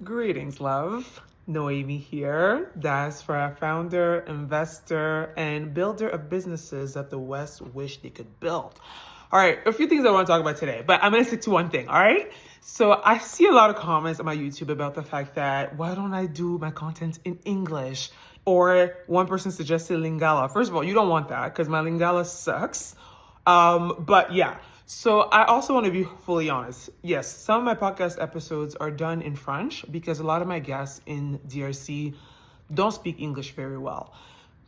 Greetings, love. Noemi here, diaspora founder, investor, and builder of businesses that the West wish they could build. All right, a few things I want to talk about today, but I'm going to stick to one thing, all right? So I see a lot of comments on my YouTube about the fact that why don't I do my content in English? Or one person suggested Lingala. First of all, you don't want that because my Lingala sucks. But yeah, so I also want to be fully honest. Yes, some of my podcast episodes are done in French because a lot of my guests in DRC don't speak English very well.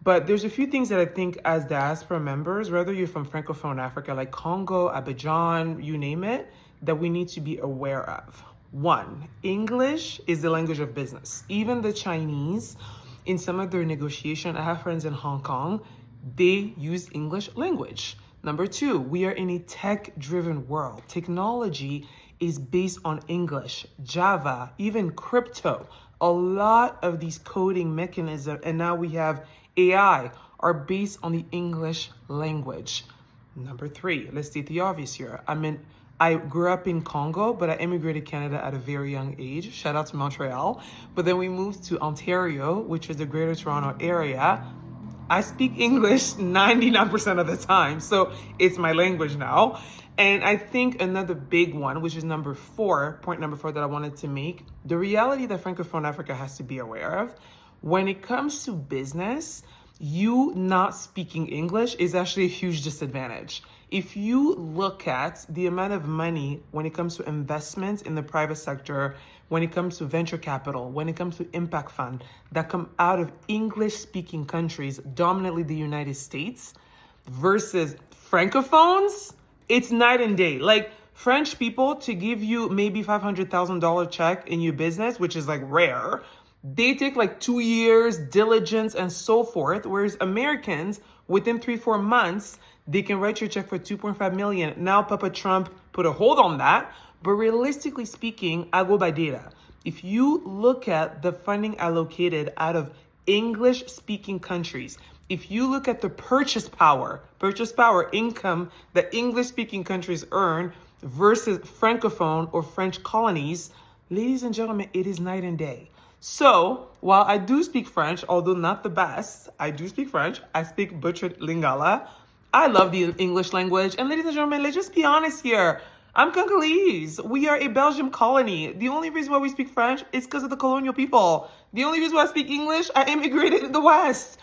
But there's a few things that I think as diaspora members, whether you're from francophone Africa, like Congo, Abidjan, you name it, that we need to be aware of. One, English is the language of business. Even the Chinese, in some of their negotiation, I have friends in Hong Kong, they use English language. Number two, we are in a tech-driven world. Technology is based on English, Java, even crypto. A lot of these coding mechanisms, and now we have AI, are based on the English language. Number three, let's state the obvious here. I grew up in Congo, but I immigrated to Canada at a very young age. Shout out to Montreal. But then we moved to Ontario, which is the Greater Toronto area. I speak English 99% of the time, so it's my language now. And I think another big one, which is point number four that I wanted to make, the reality that Francophone Africa has to be aware of, when it comes to business, you not speaking English is actually a huge disadvantage. If you look at the amount of money when it comes to investments in the private sector, when it comes to venture capital, when it comes to impact fund that come out of English-speaking countries, dominantly the United States, versus Francophones, it's night and day. Like French people, to give you maybe $500,000 check in your business, which is like rare, they take like 2 years, diligence, and so forth. Whereas Americans, within 3-4 months, they can write your check for $2.5 million. Now, Papa Trump put a hold on that. But realistically speaking, I go by data. If you look at the funding allocated out of English-speaking countries, if you look at the purchase power income that English-speaking countries earn versus Francophone or French colonies, ladies and gentlemen, it is night and day. So while I do speak French, although not the best, I do speak French. I speak butchered Lingala. I love the English language. And ladies and gentlemen, let's just be honest here. I'm Congolese. We are a Belgian colony. The only reason why we speak French is because of the colonial people. The only reason why I speak English, I immigrated in the West.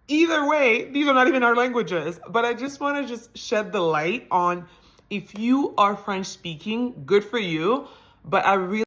Either way, these are not even our languages. But I just want to just shed the light on if you are French speaking, good for you. But I really